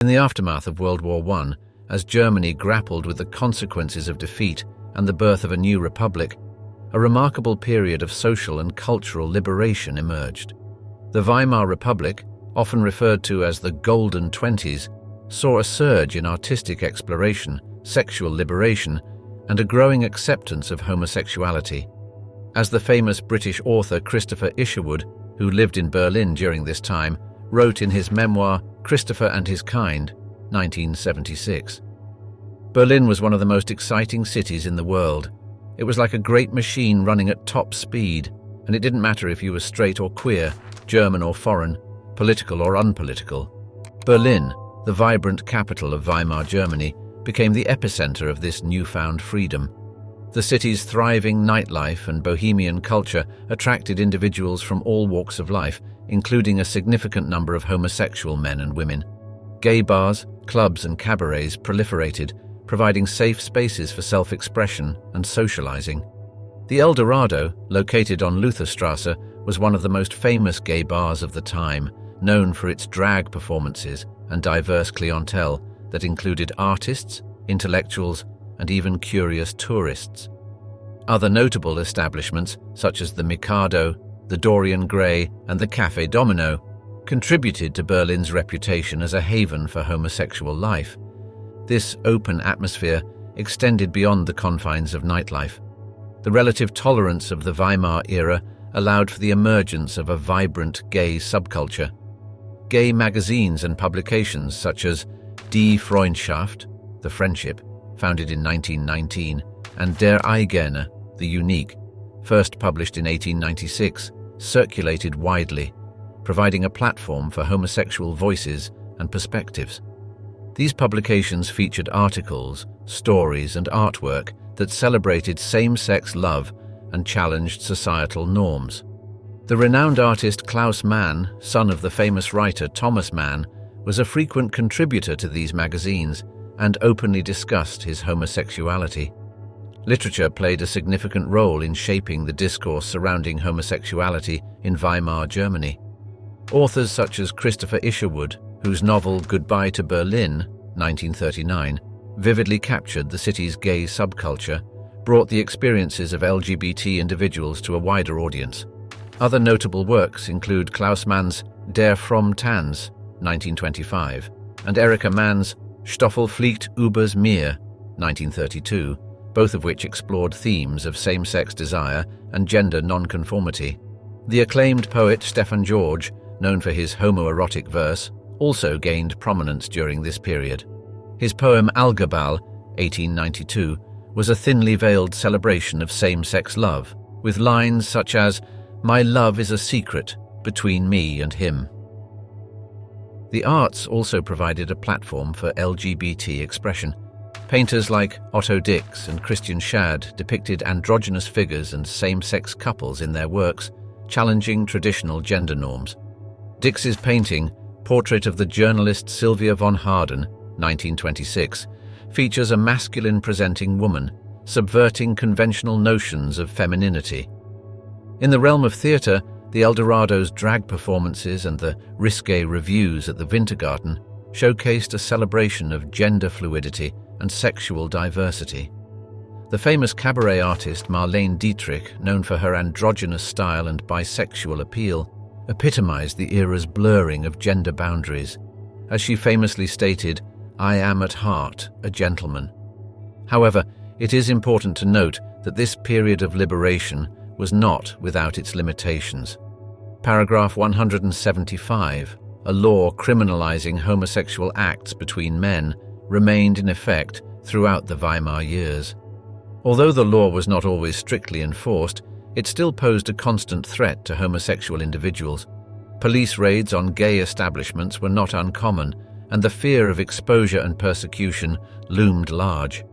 In the aftermath of World War I, as Germany grappled with the consequences of defeat and the birth of a new republic, a remarkable period of social and cultural liberation emerged. The Weimar Republic, often referred to as the Golden Twenties, saw a surge in artistic exploration, sexual liberation, and a growing acceptance of homosexuality. As the famous British author Christopher Isherwood, who lived in Berlin during this time, wrote in his memoir Christopher and His Kind, 1976. Berlin was one of the most exciting cities in the world. It was like a great machine running at top speed, and it didn't matter if you were straight or queer, German or foreign, political or unpolitical. Berlin, the vibrant capital of Weimar Germany, became the epicenter of this newfound freedom. The city's thriving nightlife and bohemian culture attracted individuals from all walks of life, including a significant number of homosexual men and women. Gay bars, clubs and cabarets proliferated, providing safe spaces for self-expression and socializing. The El Dorado, located on Lutherstrasse, was one of the most famous gay bars of the time, known for its drag performances and diverse clientele that included artists, intellectuals, and even curious tourists. Other notable establishments, such as the Mikado, the Dorian Gray, and the Café Domino, contributed to Berlin's reputation as a haven for homosexual life. This open atmosphere extended beyond the confines of nightlife. The relative tolerance of the Weimar era allowed for the emergence of a vibrant gay subculture. Gay magazines and publications such as Die Freundschaft, the Friendship, founded in 1919, and Der Eigene, the Unique, first published in 1896, circulated widely, providing a platform for homosexual voices and perspectives. These publications featured articles, stories, and artwork that celebrated same-sex love and challenged societal norms. The renowned artist Klaus Mann, son of the famous writer Thomas Mann, was a frequent contributor to these magazines and openly discussed his homosexuality. Literature played a significant role in shaping the discourse surrounding homosexuality in Weimar Germany. Authors such as Christopher Isherwood, whose novel Goodbye to Berlin, 1939, vividly captured the city's gay subculture, brought the experiences of LGBT individuals to a wider audience. Other notable works include Klaus Mann's Der fromme Tanz, 1925, and Erika Mann's Stoffel fliegt übers Meer, 1932, both of which explored themes of same-sex desire and gender nonconformity. The acclaimed poet Stefan George, known for his homoerotic verse, also gained prominence during this period. His poem Algebal, 1892, was a thinly veiled celebration of same-sex love, with lines such as, "My love is a secret between me and him." The arts also provided a platform for LGBT expression. Painters like Otto Dix and Christian Schad depicted androgynous figures and same-sex couples in their works, challenging traditional gender norms. Dix's painting, Portrait of the Journalist Sylvia von Harden, 1926, features a masculine-presenting woman, subverting conventional notions of femininity. In the realm of theatre, the El Dorado's drag performances and the risque revues at the Wintergarten showcased a celebration of gender fluidity and sexual diversity. The famous cabaret artist Marlene Dietrich, known for her androgynous style and bisexual appeal, epitomized the era's blurring of gender boundaries. As she famously stated, "I am at heart a gentleman." However, it is important to note that this period of liberation was not without its limitations. Paragraph 175, a law criminalizing homosexual acts between men, remained in effect throughout the Weimar years. Although the law was not always strictly enforced, it still posed a constant threat to homosexual individuals. Police raids on gay establishments were not uncommon, and the fear of exposure and persecution loomed large.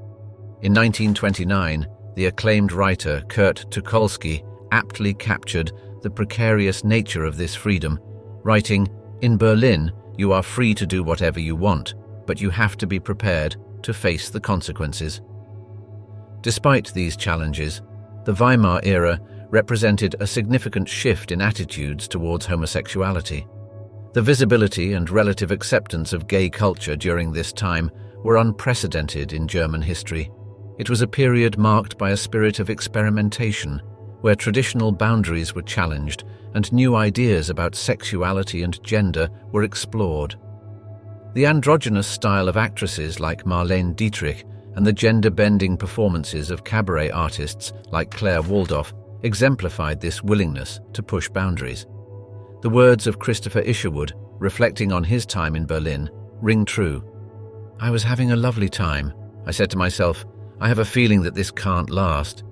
In 1929, the acclaimed writer Kurt Tucholsky aptly captured the precarious nature of this freedom, writing, "In Berlin, you are free to do whatever you want, but you have to be prepared to face the consequences." Despite these challenges, the Weimar era represented a significant shift in attitudes towards homosexuality. The visibility and relative acceptance of gay culture during this time were unprecedented in German history. It was a period marked by a spirit of experimentation, where traditional boundaries were challenged and new ideas about sexuality and gender were explored. The androgynous style of actresses like Marlene Dietrich and the gender-bending performances of cabaret artists like Claire Waldorf exemplified this willingness to push boundaries. The words of Christopher Isherwood, reflecting on his time in Berlin, ring true. "I was having a lovely time. I said to myself, I have a feeling that this can't last.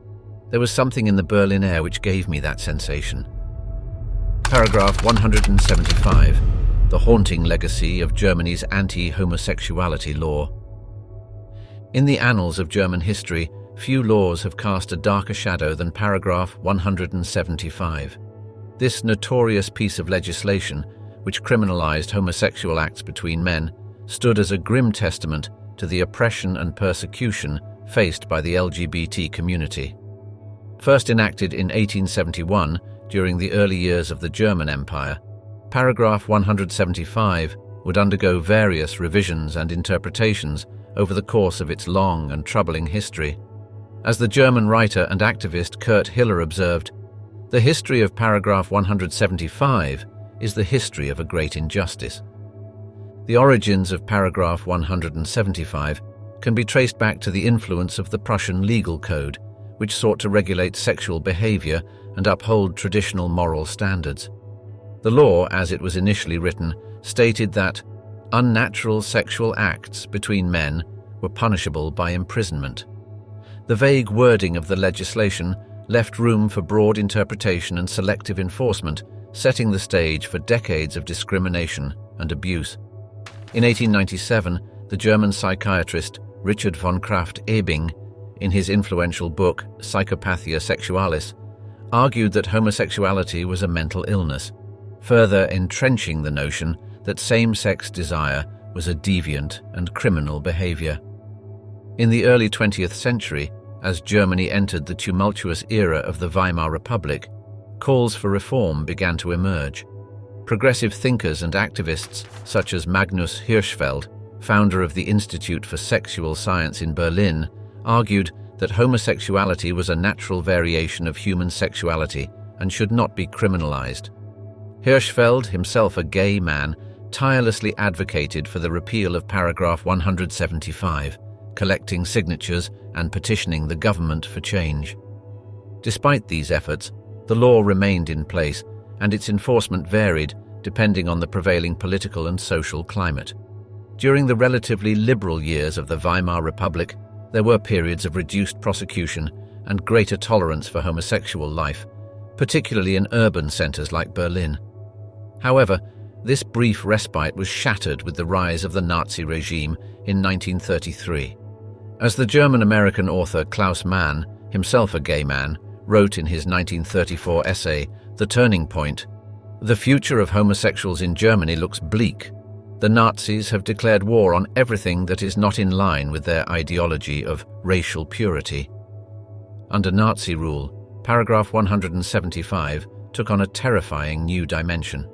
There was something in the Berlin air which gave me that sensation." Paragraph 175. The haunting legacy of Germany's anti-homosexuality law. In the annals of German history, few laws have cast a darker shadow than paragraph 175. This notorious piece of legislation, which criminalized homosexual acts between men, stood as a grim testament to the oppression and persecution faced by the LGBT community. First enacted in 1871 during the early years of the German Empire, paragraph 175 would undergo various revisions and interpretations over the course of its long and troubling history. As the German writer and activist Kurt Hiller observed, "The history of paragraph 175 is the history of a great injustice." The origins of paragraph 175 can be traced back to the influence of the Prussian legal code, which sought to regulate sexual behavior and uphold traditional moral standards. The law, as it was initially written, stated that unnatural sexual acts between men were punishable by imprisonment. The vague wording of the legislation left room for broad interpretation and selective enforcement, setting the stage for decades of discrimination and abuse. In 1897, the German psychiatrist Richard von Krafft-Ebing, in his influential book Psychopathia Sexualis, argued that homosexuality was a mental illness, further entrenching the notion that same-sex desire was a deviant and criminal behavior. In the early 20th century, as Germany entered the tumultuous era of the Weimar Republic, calls for reform began to emerge. Progressive thinkers and activists such as Magnus Hirschfeld, founder of the Institute for Sexual Science in Berlin, argued that homosexuality was a natural variation of human sexuality and should not be criminalized. Hirschfeld, himself a gay man, tirelessly advocated for the repeal of paragraph 175, collecting signatures and petitioning the government for change. Despite these efforts, the law remained in place, and its enforcement varied depending on the prevailing political and social climate. During the relatively liberal years of the Weimar Republic, there were periods of reduced prosecution and greater tolerance for homosexual life, particularly in urban centers like Berlin. However, this brief respite was shattered with the rise of the Nazi regime in 1933. As the German-American author Klaus Mann, himself a gay man, wrote in his 1934 essay, The Turning Point, "The future of homosexuals in Germany looks bleak. The Nazis have declared war on everything that is not in line with their ideology of racial purity." Under Nazi rule, paragraph 175 took on a terrifying new dimension.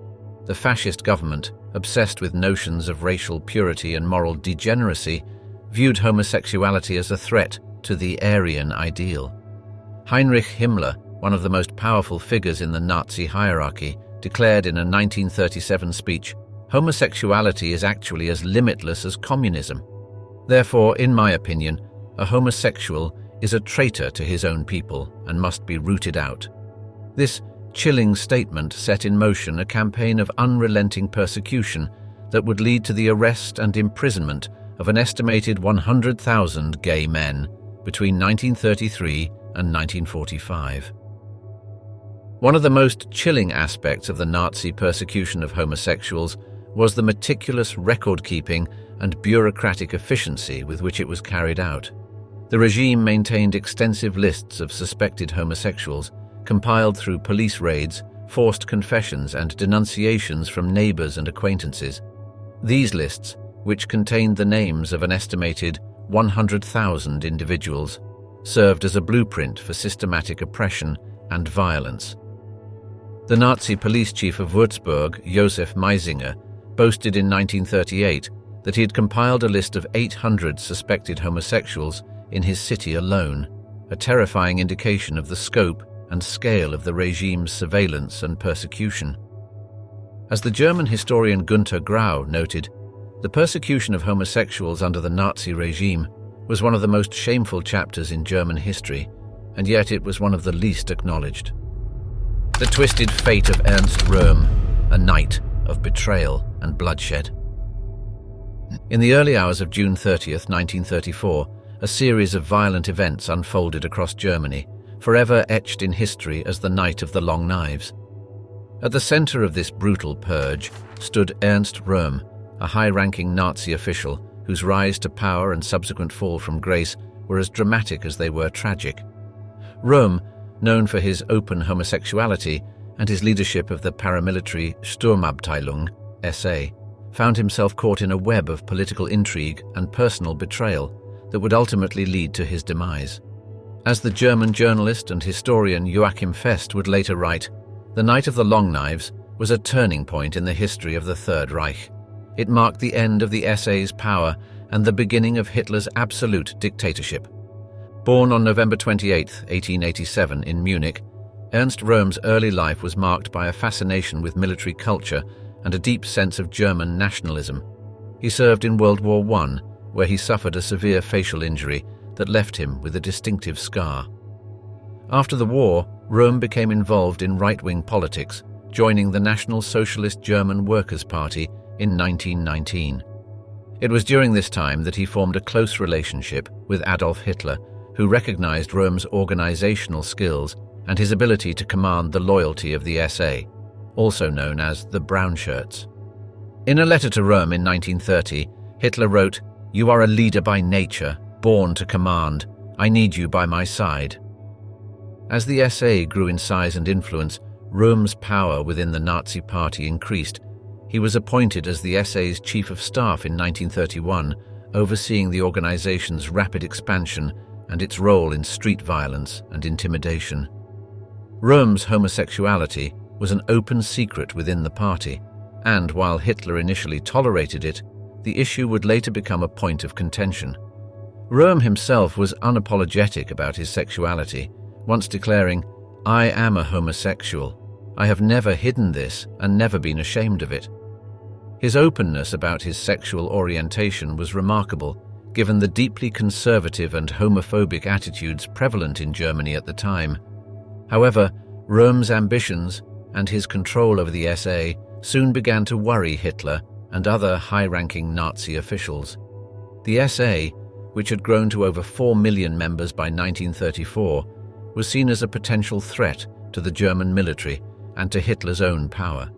The fascist government, obsessed with notions of racial purity and moral degeneracy, viewed homosexuality as a threat to the Aryan ideal. Heinrich Himmler, one of the most powerful figures in the Nazi hierarchy, declared in a 1937 speech, "Homosexuality is actually as limitless as communism. Therefore, in my opinion, a homosexual is a traitor to his own people and must be rooted out." This chilling statement set in motion a campaign of unrelenting persecution that would lead to the arrest and imprisonment of an estimated 100,000 gay men between 1933 and 1945. One of the most chilling aspects of the Nazi persecution of homosexuals was the meticulous record-keeping and bureaucratic efficiency with which it was carried out. The regime maintained extensive lists of suspected homosexuals, compiled through police raids, forced confessions, and denunciations from neighbors and acquaintances. These lists, which contained the names of an estimated 100,000 individuals, served as a blueprint for systematic oppression and violence. The Nazi police chief of Würzburg, Josef Meisinger, boasted in 1938 that he had compiled a list of 800 suspected homosexuals in his city alone, a terrifying indication of the scope and scale of the regime's surveillance and persecution. As the German historian Günter Grau noted, the persecution of homosexuals under the Nazi regime was one of the most shameful chapters in German history, and yet it was one of the least acknowledged. The twisted fate of Ernst Röhm, a night of betrayal and bloodshed. In the early hours of June 30th, 1934, a series of violent events unfolded across Germany, forever etched in history as the Night of the Long Knives. At the center of this brutal purge stood Ernst Röhm, a high-ranking Nazi official whose rise to power and subsequent fall from grace were as dramatic as they were tragic. Röhm, known for his open homosexuality and his leadership of the paramilitary Sturmabteilung, SA, found himself caught in a web of political intrigue and personal betrayal that would ultimately lead to his demise. As the German journalist and historian Joachim Fest would later write, the Night of the Long Knives was a turning point in the history of the Third Reich. It marked the end of the SA's power and the beginning of Hitler's absolute dictatorship. Born on November 28, 1887 in Munich, Ernst Röhm's early life was marked by a fascination with military culture and a deep sense of German nationalism. He served in World War I, where he suffered a severe facial injury that left him with a distinctive scar. After the war, Röhm became involved in right-wing politics, joining the National Socialist German Workers' Party in 1919. It was during this time that he formed a close relationship with Adolf Hitler, who recognized Röhm's organizational skills and his ability to command the loyalty of the SA, also known as the Brown Shirts. In a letter to Röhm in 1930, Hitler wrote, "You are a leader by nature, born to command. I need you by my side." As the SA grew in size and influence, Röhm's power within the Nazi Party increased. He was appointed as the SA's chief of staff in 1931, overseeing the organization's rapid expansion and its role in street violence and intimidation. Röhm's homosexuality was an open secret within the party, and while Hitler initially tolerated it, the issue would later become a point of contention. Röhm himself was unapologetic about his sexuality, once declaring, "I am a homosexual. I have never hidden this and never been ashamed of it." His openness about his sexual orientation was remarkable, given the deeply conservative and homophobic attitudes prevalent in Germany at the time. However, Röhm's ambitions and his control over the SA soon began to worry Hitler and other high-ranking Nazi officials. The SA, which had grown to over 4 million members by 1934, was seen as a potential threat to the German military and to Hitler's own power.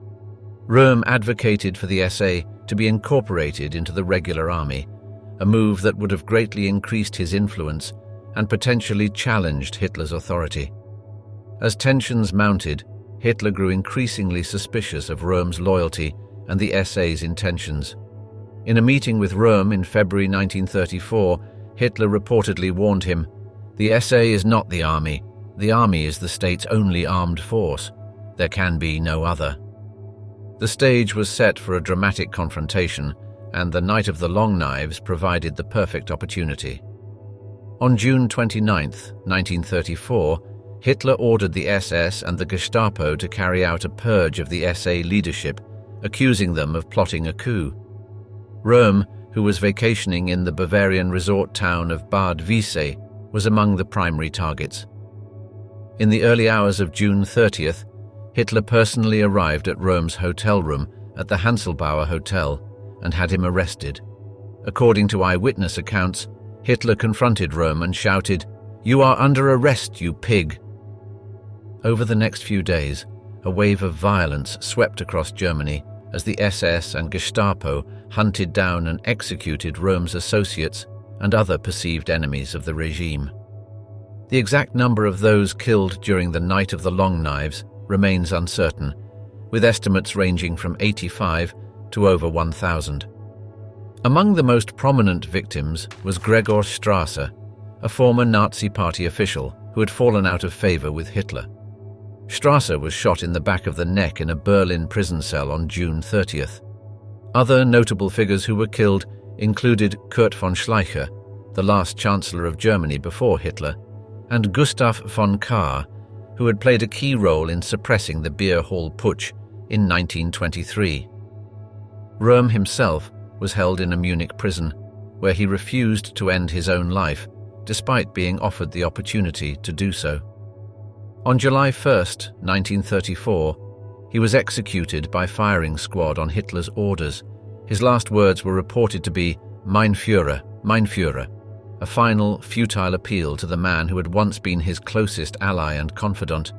Röhm advocated for the SA to be incorporated into the regular army, a move that would have greatly increased his influence and potentially challenged Hitler's authority. As tensions mounted, Hitler grew increasingly suspicious of Röhm's loyalty and the SA's intentions. In a meeting with Röhm in February 1934, Hitler reportedly warned him, "The SA is not the army. The army is the state's only armed force. There can be no other." The stage was set for a dramatic confrontation, and the Night of the Long Knives provided the perfect opportunity. On June 29, 1934, Hitler ordered the SS and the Gestapo to carry out a purge of the SA leadership, accusing them of plotting a coup. Röhm, who was vacationing in the Bavarian resort town of Bad Wiessee, was among the primary targets. In the early hours of June 30th, Hitler personally arrived at Röhm's hotel room at the Hanselbauer Hotel and had him arrested. According to eyewitness accounts, Hitler confronted Röhm and shouted, "You are under arrest, you pig!" Over the next few days, a wave of violence swept across Germany as the SS and Gestapo hunted down and executed Röhm's associates and other perceived enemies of the regime. The exact number of those killed during the Night of the Long Knives remains uncertain, with estimates ranging from 85 to over 1,000. Among the most prominent victims was Gregor Strasser, a former Nazi Party official who had fallen out of favor with Hitler. Strasser was shot in the back of the neck in a Berlin prison cell on June 30th. Other notable figures who were killed included Kurt von Schleicher, the last Chancellor of Germany before Hitler, and Gustav von Kahr, who had played a key role in suppressing the Beer Hall Putsch in 1923. Röhm himself was held in a Munich prison, where he refused to end his own life, despite being offered the opportunity to do so. On July 1st, 1934, he was executed by firing squad on Hitler's orders. His last words were reported to be, "Mein Führer, mein Führer," a final, futile appeal to the man who had once been his closest ally and confidant.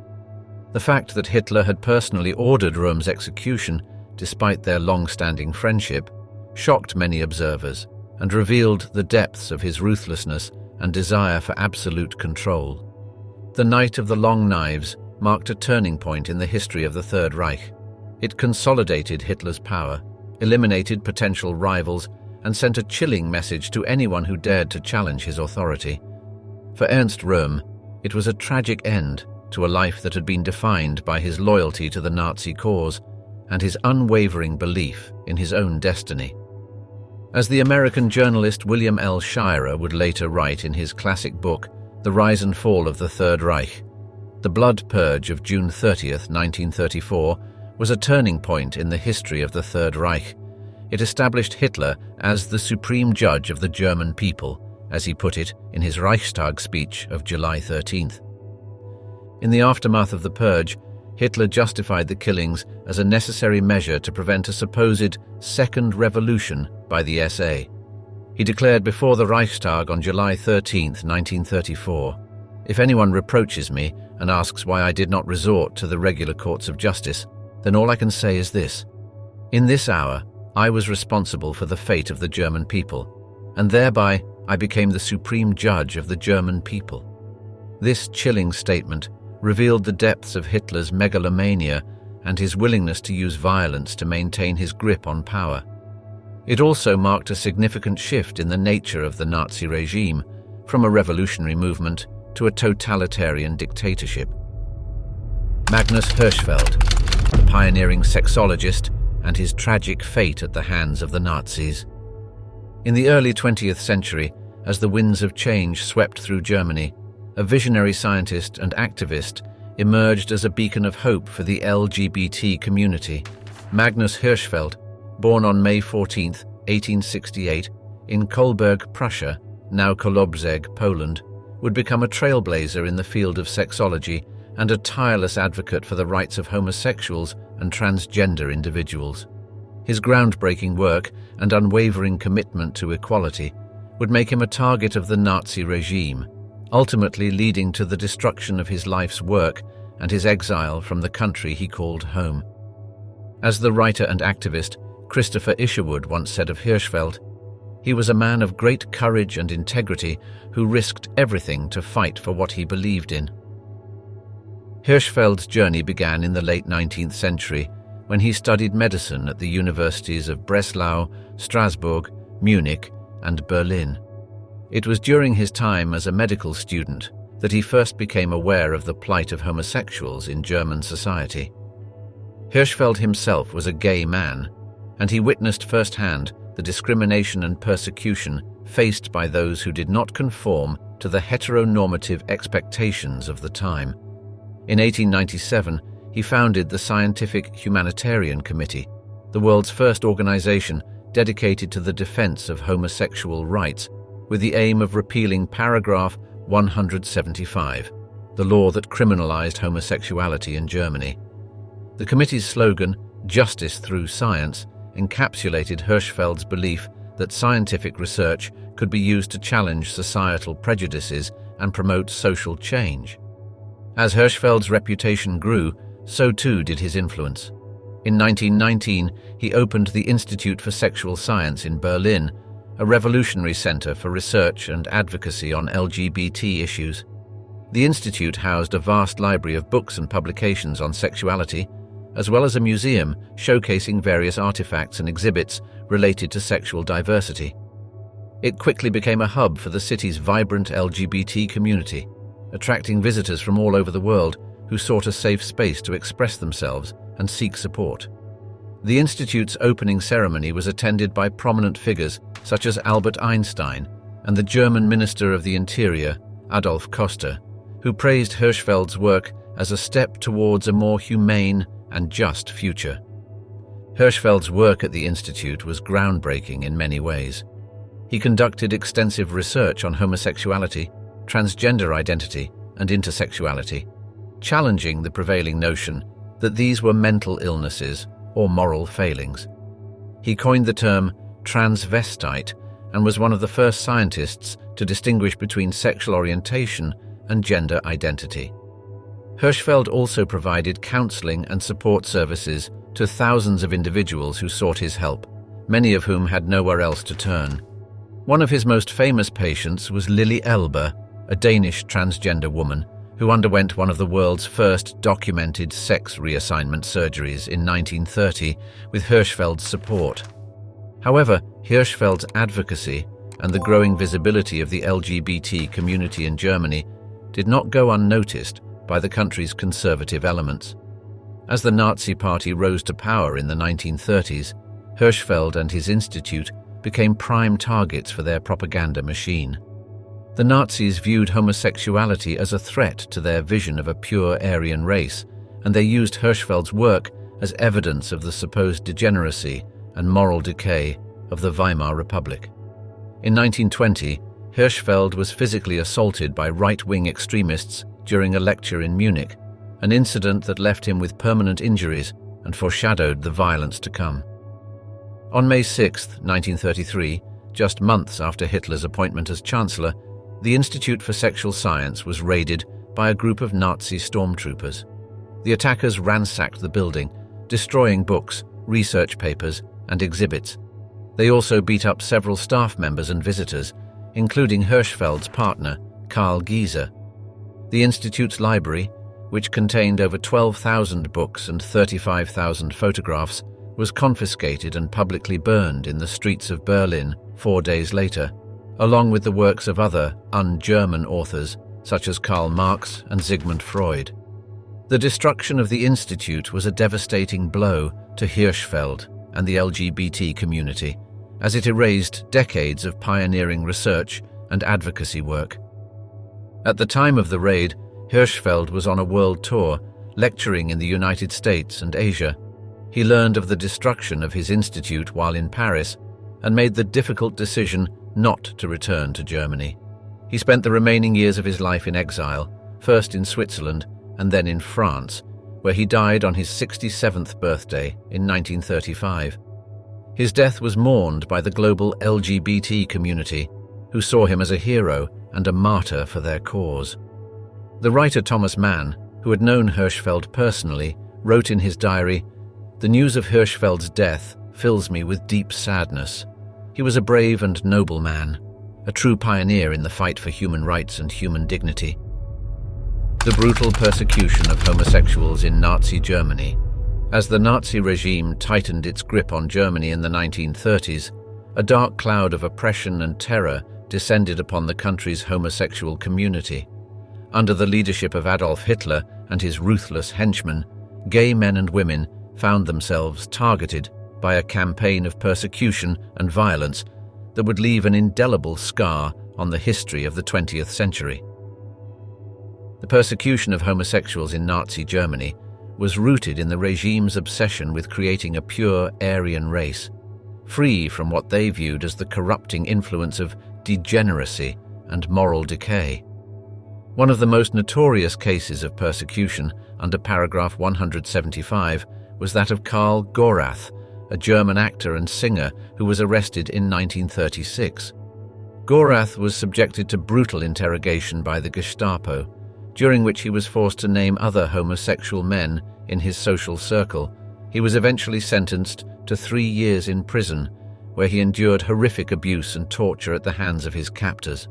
The fact that Hitler had personally ordered Röhm's execution, despite their long-standing friendship, shocked many observers and revealed the depths of his ruthlessness and desire for absolute control. The Night of the Long Knives marked a turning point in the history of the Third Reich. It consolidated Hitler's power, eliminated potential rivals, and sent a chilling message to anyone who dared to challenge his authority. For Ernst Röhm, it was a tragic end to a life that had been defined by his loyalty to the Nazi cause and his unwavering belief in his own destiny. As the American journalist William L. Shirer would later write in his classic book, The Rise and Fall of the Third Reich, the blood purge of June 30th, 1934, was a turning point in the history of the Third Reich. It established Hitler as the supreme judge of the German people, as he put it in his Reichstag speech of July 13th. In the aftermath of the purge, Hitler justified the killings as a necessary measure to prevent a supposed second revolution by the SA. He declared before the Reichstag on July 13, 1934, "If anyone reproaches me and asks why I did not resort to the regular courts of justice, then all I can say is this: in this hour, I was responsible for the fate of the German people, and thereby I became the supreme judge of the German people." This chilling statement revealed the depths of Hitler's megalomania and his willingness to use violence to maintain his grip on power. It also marked a significant shift in the nature of the Nazi regime, from a revolutionary movement to a totalitarian dictatorship. Magnus Hirschfeld, the pioneering sexologist, and his tragic fate at the hands of the Nazis. In the early 20th century, as the winds of change swept through Germany, a visionary scientist and activist emerged as a beacon of hope for the LGBT community. Magnus Hirschfeld, born on May 14, 1868, in Kolberg, Prussia, now Kolobrzeg, Poland, would become a trailblazer in the field of sexology and a tireless advocate for the rights of homosexuals and transgender individuals. His groundbreaking work and unwavering commitment to equality would make him a target of the Nazi regime, ultimately leading to the destruction of his life's work and his exile from the country he called home. As the writer and activist Christopher Isherwood once said of Hirschfeld, "He was a man of great courage and integrity who risked everything to fight for what he believed in." Hirschfeld's journey began in the late 19th century when he studied medicine at the universities of Breslau, Strasbourg, Munich, and Berlin. It was during his time as a medical student that he first became aware of the plight of homosexuals in German society. Hirschfeld himself was a gay man, and he witnessed firsthand the discrimination and persecution faced by those who did not conform to the heteronormative expectations of the time. In 1897, he founded the Scientific Humanitarian Committee, the world's first organization dedicated to the defense of homosexual rights, with the aim of repealing paragraph 175, the law that criminalized homosexuality in Germany. The committee's slogan, "Justice through Science," encapsulated Hirschfeld's belief that scientific research could be used to challenge societal prejudices and promote social change. As Hirschfeld's reputation grew, so too did his influence. In 1919, he opened the Institute for Sexual Science in Berlin, a revolutionary center for research and advocacy on LGBT issues. The institute housed a vast library of books and publications on sexuality, as well as a museum showcasing various artifacts and exhibits related to sexual diversity. It quickly became a hub for the city's vibrant LGBT community, attracting visitors from all over the world, who sought a safe space to express themselves and seek support. The Institute's opening ceremony was attended by prominent figures such as Albert Einstein and the German Minister of the Interior, Adolf Hitler, who praised Hirschfeld's work as a step towards a more humane and just future. Hirschfeld's work at the Institute was groundbreaking in many ways. He conducted extensive research on homosexuality, transgender identity, and intersexuality, challenging the prevailing notion that these were mental illnesses or moral failings. He coined the term transvestite and was one of the first scientists to distinguish between sexual orientation and gender identity. Hirschfeld also provided counseling and support services to thousands of individuals who sought his help, many of whom had nowhere else to turn. One of his most famous patients was Lily Elbe, a Danish transgender woman who underwent one of the world's first documented sex reassignment surgeries in 1930 with Hirschfeld's support. However, Hirschfeld's advocacy and the growing visibility of the LGBT community in Germany did not go unnoticed by the country's conservative elements. As the Nazi Party rose to power in the 1930s, Hirschfeld and his institute became prime targets for their propaganda machine. The Nazis viewed homosexuality as a threat to their vision of a pure Aryan race, and they used Hirschfeld's work as evidence of the supposed degeneracy and moral decay of the Weimar Republic. In 1920, Hirschfeld was physically assaulted by right-wing extremists during a lecture in Munich, an incident that left him with permanent injuries and foreshadowed the violence to come. On May 6, 1933, just months after Hitler's appointment as Chancellor, the Institute for Sexual Science was raided by a group of Nazi stormtroopers. The attackers ransacked the building, destroying books, research papers, and exhibits. They also beat up several staff members and visitors, including Hirschfeld's partner, Karl Giese. The Institute's library, which contained over 12,000 books and 35,000 photographs, was confiscated and publicly burned in the streets of Berlin 4 days later, along with the works of other un-German authors such as Karl Marx and Sigmund Freud. The destruction of the Institute was a devastating blow to Hirschfeld and the LGBT community, as it erased decades of pioneering research and advocacy work. At the time of the raid, Hirschfeld was on a world tour, lecturing in the United States and Asia. He learned of the destruction of his institute while in Paris and made the difficult decision not to return to Germany. He spent the remaining years of his life in exile, first in Switzerland and then in France, where he died on his 67th birthday in 1935. His death was mourned by the global LGBT community, who saw him as a hero and a martyr for their cause. The writer Thomas Mann, who had known Hirschfeld personally, wrote in his diary, "The news of Hirschfeld's death fills me with deep sadness. He was a brave and noble man, a true pioneer in the fight for human rights and human dignity." The brutal persecution of homosexuals in Nazi Germany. As the Nazi regime tightened its grip on Germany in the 1930s, a dark cloud of oppression and terror descended upon the country's homosexual community. Under the leadership of Adolf Hitler and his ruthless henchmen, gay men and women found themselves targeted by a campaign of persecution and violence that would leave an indelible scar on the history of the 20th century. The persecution of homosexuals in Nazi Germany was rooted in the regime's obsession with creating a pure Aryan race, free from what they viewed as the corrupting influence of degeneracy and moral decay. One of the most notorious cases of persecution under paragraph 175 was that of Karl Gorath, a German actor and singer who was arrested in 1936. Gorath was subjected to brutal interrogation by the Gestapo, during which he was forced to name other homosexual men in his social circle. He was eventually sentenced to 3 years in prison, where he endured horrific abuse and torture at the hands of his captors.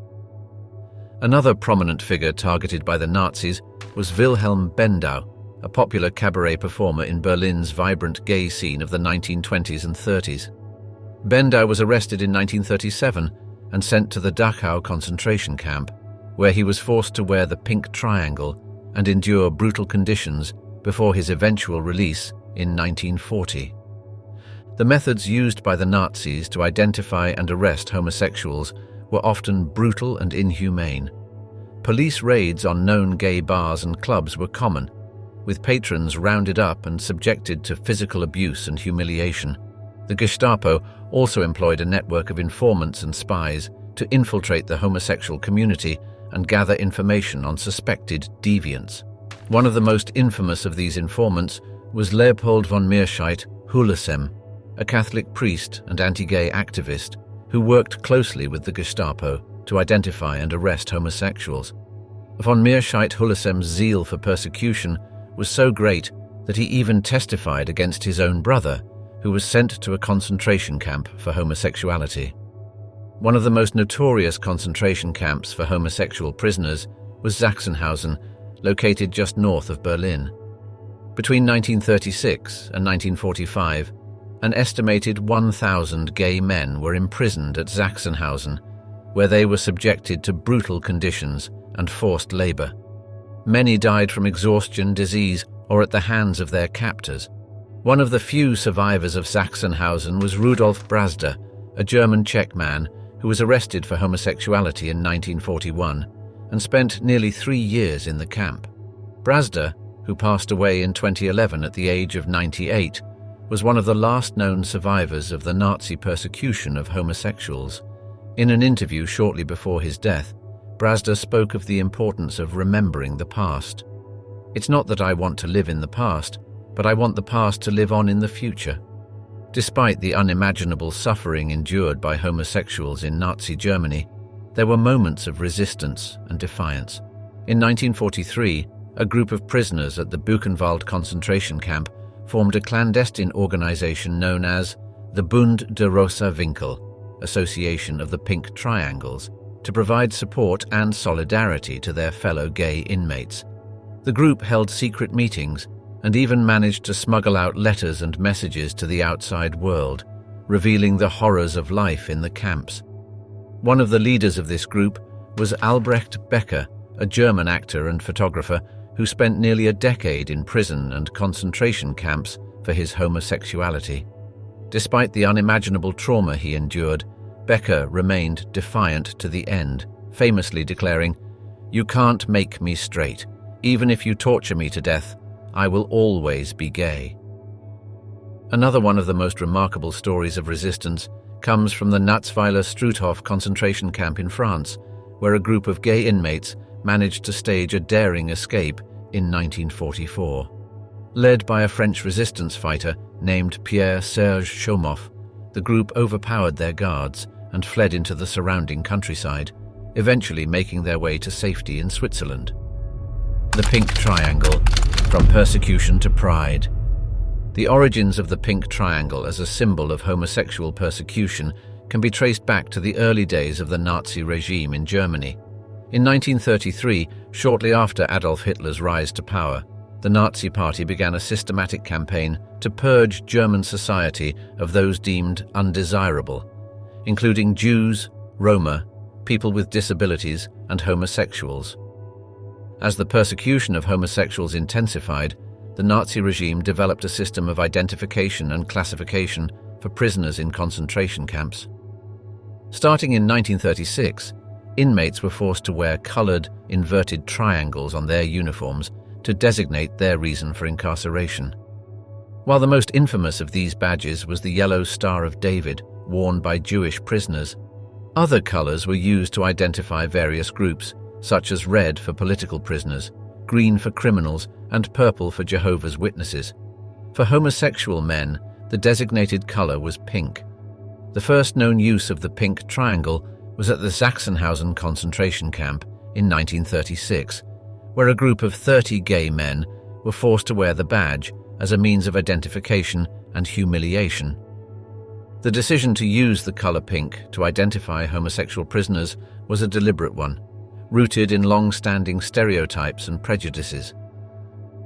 Another prominent figure targeted by the Nazis was Wilhelm Bendau, a popular cabaret performer in Berlin's vibrant gay scene of the 1920s and 30s. Bendau was arrested in 1937 and sent to the Dachau concentration camp, where he was forced to wear the pink triangle, and endure brutal conditions before his eventual release in 1940. The methods used by the Nazis to identify and arrest homosexuals were often brutal and inhumane. Police raids on known gay bars and clubs were common, with patrons rounded up and subjected to physical abuse and humiliation. The Gestapo also employed a network of informants and spies to infiltrate the homosexual community and gather information on suspected deviants. One of the most infamous of these informants was Leopold von Meerscheidt-Hulesem, a Catholic priest and anti-gay activist who worked closely with the Gestapo to identify and arrest homosexuals. Von Meerscheidt-Hulesem's zeal for persecution was so great that he even testified against his own brother, who was sent to a concentration camp for homosexuality. One of the most notorious concentration camps for homosexual prisoners was Sachsenhausen, located just north of Berlin. Between 1936 and 1945, an estimated 1,000 gay men were imprisoned at Sachsenhausen, where they were subjected to brutal conditions and forced labor. Many died from exhaustion, disease, or at the hands of their captors. One of the few survivors of Sachsenhausen was Rudolf Brasder, a German-Czech man who was arrested for homosexuality in 1941 and spent nearly 3 years in the camp. Brasder, who passed away in 2011 at the age of 98, was one of the last known survivors of the Nazi persecution of homosexuals. In an interview shortly before his death, Brasder spoke of the importance of remembering the past. "It's not that I want to live in the past, but I want the past to live on in the future." Despite the unimaginable suffering endured by homosexuals in Nazi Germany, there were moments of resistance and defiance. In 1943, a group of prisoners at the Buchenwald concentration camp formed a clandestine organization known as the Bund der Rosa Winkel, Association of the Pink Triangles, to provide support and solidarity to their fellow gay inmates. The group held secret meetings and even managed to smuggle out letters and messages to the outside world, revealing the horrors of life in the camps. One of the leaders of this group was Albrecht Becker, a German actor and photographer who spent nearly a decade in prison and concentration camps for his homosexuality. Despite the unimaginable trauma he endured, Becker remained defiant to the end, famously declaring, "You can't make me straight. Even if you torture me to death, I will always be gay." Another one of the most remarkable stories of resistance comes from the Natzweiler Struthof concentration camp in France, where a group of gay inmates managed to stage a daring escape in 1944. Led by a French resistance fighter named Pierre-Serge Chomoff, the group overpowered their guards and fled into the surrounding countryside, eventually making their way to safety in Switzerland. The Pink Triangle, from persecution to pride. The origins of the Pink Triangle as a symbol of homosexual persecution can be traced back to the early days of the Nazi regime in Germany. In 1933, shortly after Adolf Hitler's rise to power, the Nazi Party began a systematic campaign to purge German society of those deemed undesirable, including Jews, Roma, people with disabilities, and homosexuals. As the persecution of homosexuals intensified, the Nazi regime developed a system of identification and classification for prisoners in concentration camps. Starting in 1936, inmates were forced to wear colored, inverted triangles on their uniforms to designate their reason for incarceration. While the most infamous of these badges was the yellow Star of David, worn by Jewish prisoners, other colors were used to identify various groups, such as red for political prisoners, green for criminals, and purple for Jehovah's Witnesses. For homosexual men, the designated color was pink. The first known use of the pink triangle was at the Sachsenhausen concentration camp in 1936, where a group of 30 gay men were forced to wear the badge as a means of identification and humiliation. The decision to use the color pink to identify homosexual prisoners was a deliberate one, rooted in long-standing stereotypes and prejudices.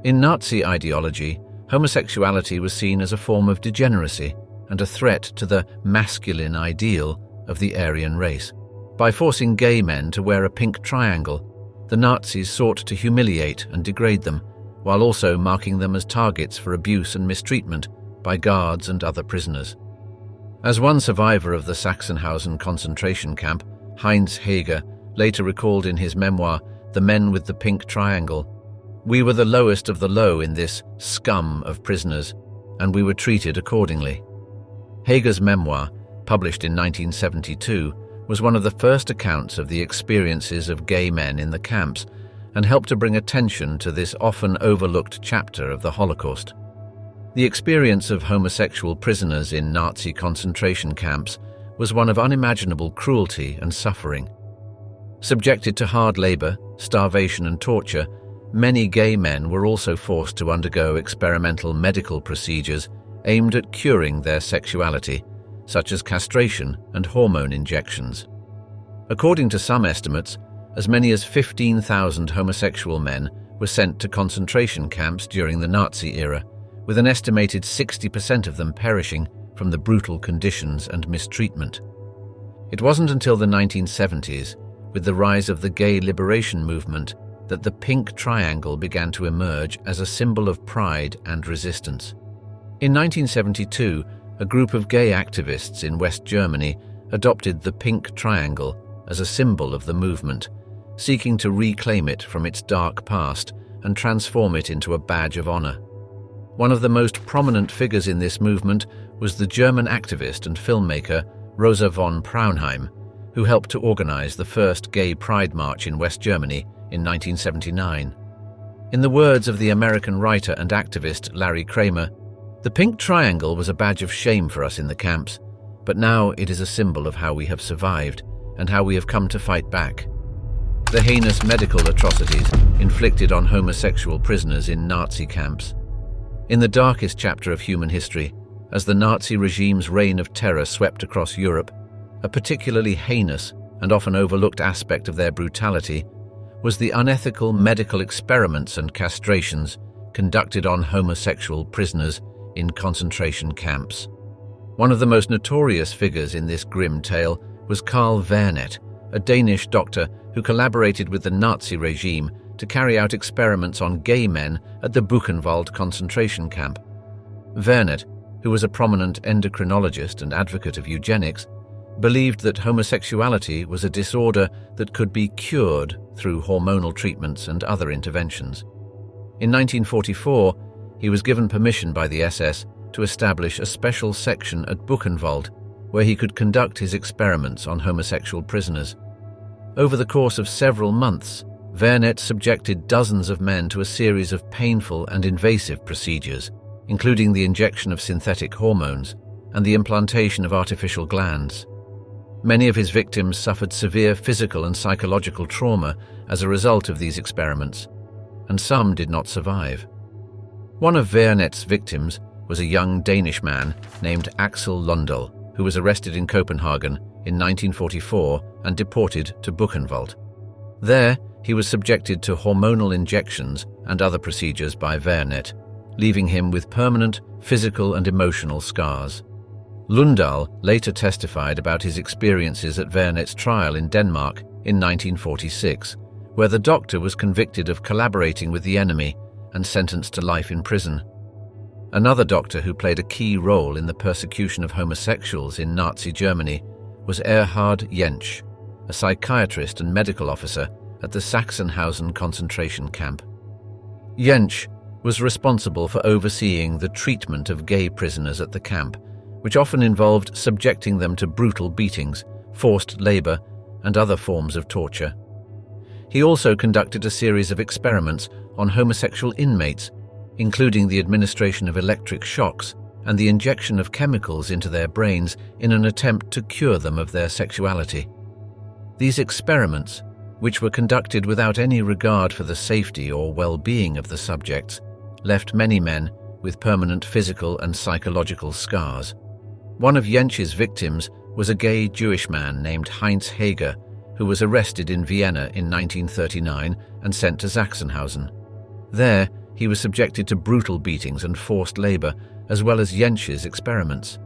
In Nazi ideology, homosexuality was seen as a form of degeneracy and a threat to the masculine ideal of the Aryan race. By forcing gay men to wear a pink triangle, the Nazis sought to humiliate and degrade them, while also marking them as targets for abuse and mistreatment by guards and other prisoners. As one survivor of the Sachsenhausen concentration camp, Heinz Heger, later recalled in his memoir, The Men with the Pink Triangle, "We were the lowest of the low in this scum of prisoners, and we were treated accordingly." Heger's memoir, published in 1972, was one of the first accounts of the experiences of gay men in the camps and helped to bring attention to this often overlooked chapter of the Holocaust. The experience of homosexual prisoners in Nazi concentration camps was one of unimaginable cruelty and suffering. Subjected to hard labor, starvation and torture, many gay men were also forced to undergo experimental medical procedures aimed at curing their sexuality, such as castration and hormone injections. According to some estimates, as many as 15,000 homosexual men were sent to concentration camps during the Nazi era, with an estimated 60% of them perishing from the brutal conditions and mistreatment. It wasn't until the 1970s, with the rise of the gay liberation movement, that the pink triangle began to emerge as a symbol of pride and resistance. In 1972, a group of gay activists in West Germany adopted the pink triangle as a symbol of the movement, seeking to reclaim it from its dark past and transform it into a badge of honor. One of the most prominent figures in this movement was the German activist and filmmaker Rosa von Braunheim, who helped to organize the first gay pride march in West Germany in 1979. In the words of the American writer and activist Larry Kramer, "The pink triangle was a badge of shame for us in the camps, but now it is a symbol of how we have survived and how we have come to fight back." The heinous medical atrocities inflicted on homosexual prisoners in Nazi camps. In the darkest chapter of human history, as the Nazi regime's reign of terror swept across Europe, a particularly heinous and often overlooked aspect of their brutality was the unethical medical experiments and castrations conducted on homosexual prisoners in concentration camps. One of the most notorious figures in this grim tale was Karl Vernet, a Danish doctor who collaborated with the Nazi regime to carry out experiments on gay men at the Buchenwald concentration camp. Vernet, who was a prominent endocrinologist and advocate of eugenics, believed that homosexuality was a disorder that could be cured through hormonal treatments and other interventions. In 1944, he was given permission by the SS to establish a special section at Buchenwald where he could conduct his experiments on homosexual prisoners. Over the course of several months, Vernet subjected dozens of men to a series of painful and invasive procedures, including the injection of synthetic hormones and the implantation of artificial glands. Many of his victims suffered severe physical and psychological trauma as a result of these experiments, and some did not survive. One of Vernet's victims was a young Danish man named Axel Lundell, who was arrested in Copenhagen in 1944 and deported to Buchenwald. There, he was subjected to hormonal injections and other procedures by Vernet, leaving him with permanent physical and emotional scars. Lundahl later testified about his experiences at Vernet's trial in Denmark in 1946, where the doctor was convicted of collaborating with the enemy and sentenced to life in prison. Another doctor who played a key role in the persecution of homosexuals in Nazi Germany was Erhard Jentsch, a psychiatrist and medical officer at the Sachsenhausen concentration camp. Jentsch was responsible for overseeing the treatment of gay prisoners at the camp, which often involved subjecting them to brutal beatings, forced labor, and other forms of torture. He also conducted a series of experiments on homosexual inmates, including the administration of electric shocks and the injection of chemicals into their brains in an attempt to cure them of their sexuality. These experiments, which were conducted without any regard for the safety or well-being of the subjects, left many men with permanent physical and psychological scars. One of Jentsch's victims was a gay Jewish man named Heinz Heger, who was arrested in Vienna in 1939 and sent to Sachsenhausen. There, he was subjected to brutal beatings and forced labor, as well as Jentsch's experiments.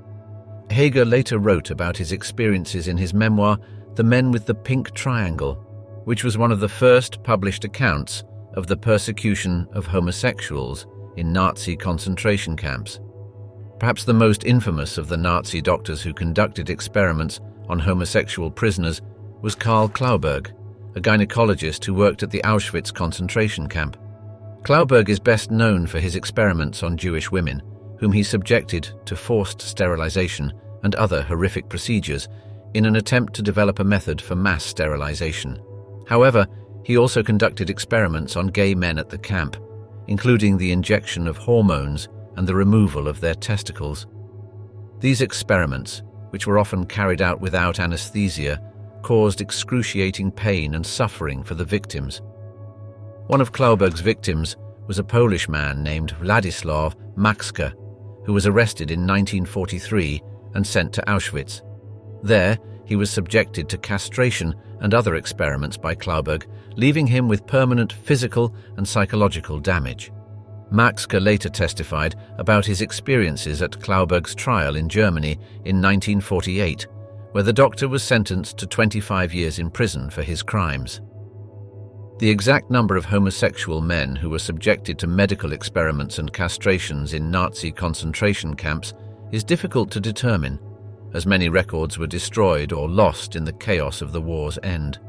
Heger later wrote about his experiences in his memoir, The Men with the Pink Triangle, which was one of the first published accounts of the persecution of homosexuals in Nazi concentration camps. Perhaps the most infamous of the Nazi doctors who conducted experiments on homosexual prisoners was Karl Klauberg, a gynecologist who worked at the Auschwitz concentration camp. Klauberg is best known for his experiments on Jewish women, whom he subjected to forced sterilization and other horrific procedures in an attempt to develop a method for mass sterilization. However, he also conducted experiments on gay men at the camp, including the injection of hormones and the removal of their testicles. These experiments, which were often carried out without anesthesia, caused excruciating pain and suffering for the victims. One of Klauberg's victims was a Polish man named Władysław Maxka, who was arrested in 1943 and sent to Auschwitz. There, he was subjected to castration and other experiments by Klauberg, leaving him with permanent physical and psychological damage. Maxka later testified about his experiences at Klauberg's trial in Germany in 1948, where the doctor was sentenced to 25 years in prison for his crimes. The exact number of homosexual men who were subjected to medical experiments and castrations in Nazi concentration camps is difficult to determine, as many records were destroyed or lost in the chaos of the war's end.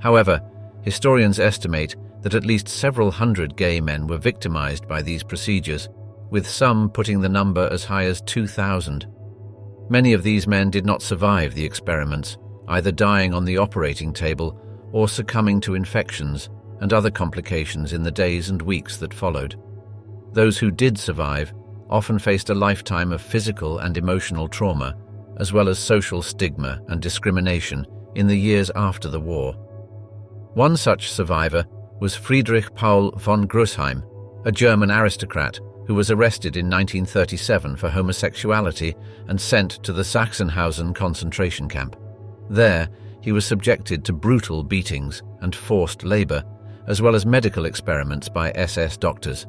However, historians estimate that at least several hundred gay men were victimized by these procedures, with some putting the number as high as 2,000. Many of these men did not survive the experiments, either dying on the operating table or succumbing to infections and other complications in the days and weeks that followed. Those who did survive often faced a lifetime of physical and emotional trauma, as well as social stigma and discrimination in the years after the war. One such survivor was Friedrich Paul von Grossheim, a German aristocrat who was arrested in 1937 for homosexuality and sent to the Sachsenhausen concentration camp. There, he was subjected to brutal beatings and forced labor, as well as medical experiments by SS doctors.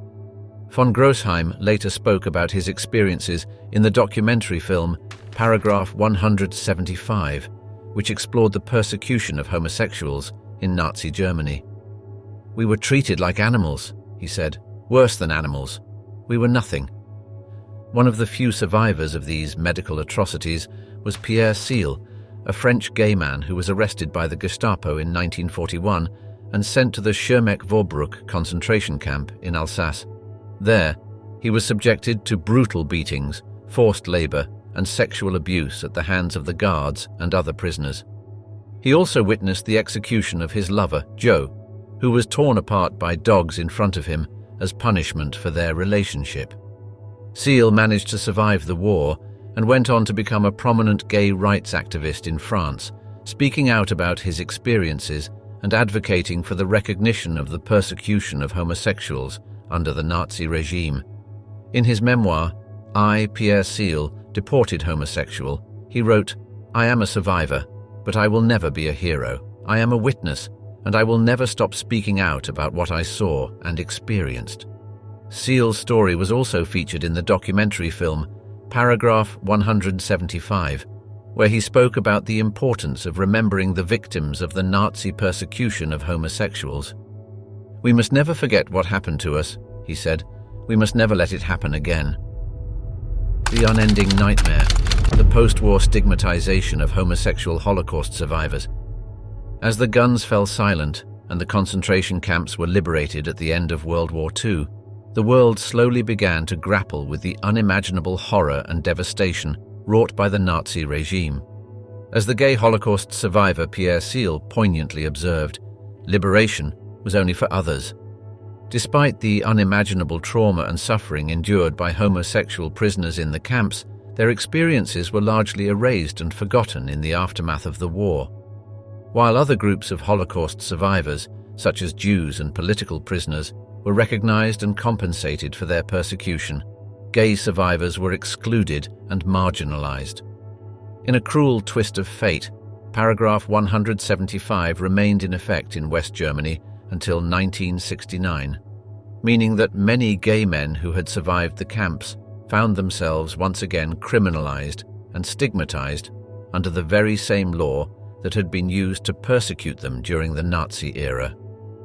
Von Grossheim later spoke about his experiences in the documentary film Paragraph 175, which explored the persecution of homosexuals in Nazi Germany. "We were treated like animals," he said, "worse than animals. We were nothing." One of the few survivors of these medical atrocities was Pierre Seal, a French gay man who was arrested by the Gestapo in 1941 and sent to the Schirmeck-Vorbrück concentration camp in Alsace. There, he was subjected to brutal beatings, forced labor, and sexual abuse at the hands of the guards and other prisoners. He also witnessed the execution of his lover, Joe, who was torn apart by dogs in front of him as punishment for their relationship. Seal managed to survive the war and went on to become a prominent gay rights activist in France, speaking out about his experiences and advocating for the recognition of the persecution of homosexuals under the Nazi regime. In his memoir, I, Pierre Seal, Deported Homosexual, he wrote, "I am a survivor, but I will never be a hero. I am a witness, and I will never stop speaking out about what I saw and experienced." Seal's story was also featured in the documentary film Paragraph 175, where he spoke about the importance of remembering the victims of the Nazi persecution of homosexuals. "We must never forget what happened to us," he said. "We must never let it happen again." The unending nightmare, the post-war stigmatization of homosexual Holocaust survivors. As the guns fell silent and the concentration camps were liberated at the end of World War II, the world slowly began to grapple with the unimaginable horror and devastation wrought by the Nazi regime. As the gay Holocaust survivor Pierre Seal poignantly observed, liberation was only for others. Despite the unimaginable trauma and suffering endured by homosexual prisoners in the camps, their experiences were largely erased and forgotten in the aftermath of the war. While other groups of Holocaust survivors, such as Jews and political prisoners, were recognized and compensated for their persecution, gay survivors were excluded and marginalized. In a cruel twist of fate, Paragraph 175 remained in effect in West Germany until 1969, meaning that many gay men who had survived the camps found themselves once again criminalized and stigmatized under the very same law that had been used to persecute them during the Nazi era.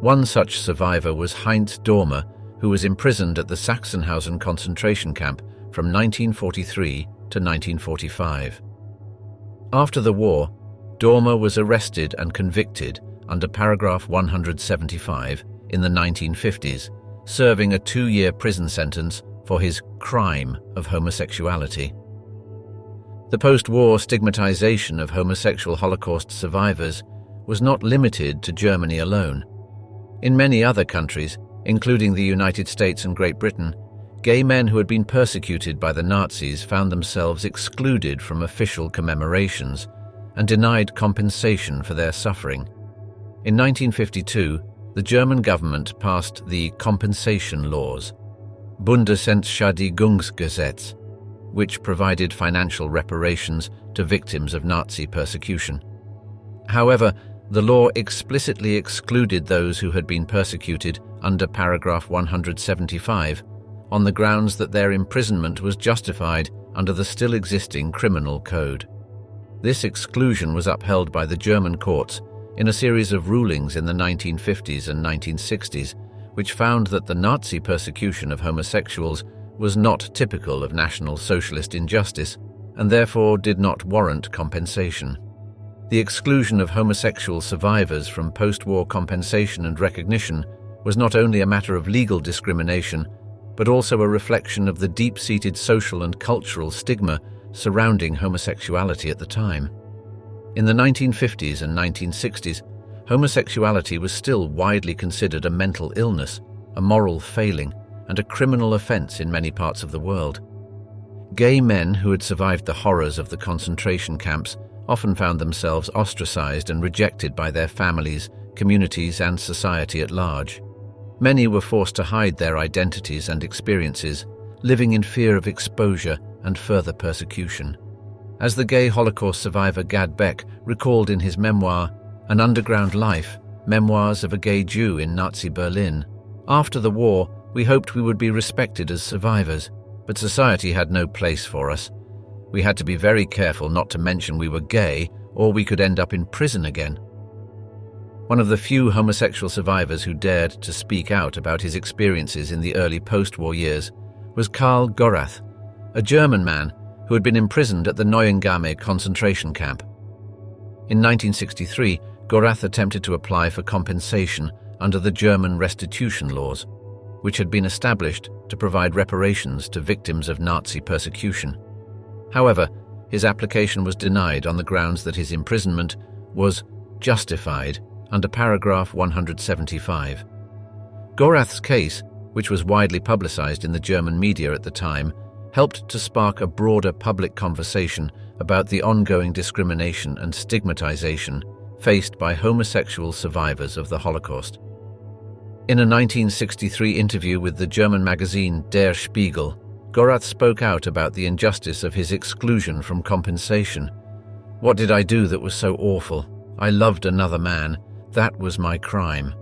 One such survivor was Heinz Dahmer, who was imprisoned at the Sachsenhausen concentration camp from 1943 to 1945. After the war, Dahmer was arrested and convicted under paragraph 175 in the 1950s, serving a 2-year prison sentence for his crime of homosexuality. The post-war stigmatization of homosexual Holocaust survivors was not limited to Germany alone. In many other countries, including the United States and Great Britain, gay men who had been persecuted by the Nazis found themselves excluded from official commemorations and denied compensation for their suffering. In 1952, the German government passed the compensation laws, Bundesentschädigungsgesetz, which provided financial reparations to victims of Nazi persecution. However, the law explicitly excluded those who had been persecuted under paragraph 175 on the grounds that their imprisonment was justified under the still existing criminal code. This exclusion was upheld by the German courts in a series of rulings in the 1950s and 1960s, which found that the Nazi persecution of homosexuals was not typical of National Socialist injustice and therefore did not warrant compensation. The exclusion of homosexual survivors from post-war compensation and recognition was not only a matter of legal discrimination, but also a reflection of the deep-seated social and cultural stigma surrounding homosexuality at the time. In the 1950s and 1960s, homosexuality was still widely considered a mental illness, a moral failing, and a criminal offense in many parts of the world. Gay men who had survived the horrors of the concentration camps often found themselves ostracized and rejected by their families, communities, and society at large. Many were forced to hide their identities and experiences, living in fear of exposure and further persecution. As the gay Holocaust survivor Gad Beck recalled in his memoir, An Underground Life, Memoirs of a Gay Jew in Nazi Berlin, after the war, we hoped we would be respected as survivors, but society had no place for us. We had to be very careful not to mention we were gay, or we could end up in prison again. One of the few homosexual survivors who dared to speak out about his experiences in the early post-war years was Karl Gorath, a German man who had been imprisoned at the Neuengamme concentration camp. In 1963, Gorath attempted to apply for compensation under the German restitution laws, which had been established to provide reparations to victims of Nazi persecution. However, his application was denied on the grounds that his imprisonment was justified under paragraph 175. Gorath's case, which was widely publicized in the German media at the time, helped to spark a broader public conversation about the ongoing discrimination and stigmatization faced by homosexual survivors of the Holocaust. In a 1963 interview with the German magazine Der Spiegel, Gorath spoke out about the injustice of his exclusion from compensation. "What did I do that was so awful? I loved another man. That was my crime."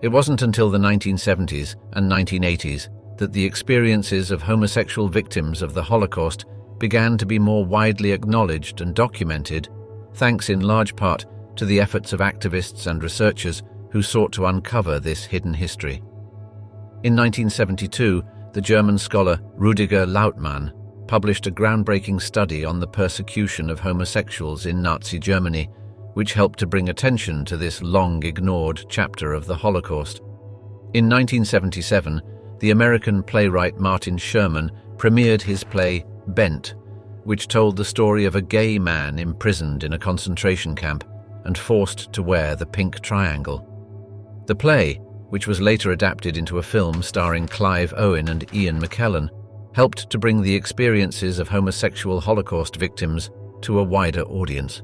It wasn't until the 1970s and 1980s that the experiences of homosexual victims of the Holocaust began to be more widely acknowledged and documented, thanks in large part to the efforts of activists and researchers who sought to uncover this hidden history. In 1972, the German scholar Rüdiger Lautmann published a groundbreaking study on the persecution of homosexuals in Nazi Germany, which helped to bring attention to this long-ignored chapter of the Holocaust. In 1977, the American playwright Martin Sherman premiered his play Bent, which told the story of a gay man imprisoned in a concentration camp and forced to wear the pink triangle. The play, which was later adapted into a film starring Clive Owen and Ian McKellen, helped to bring the experiences of homosexual Holocaust victims to a wider audience.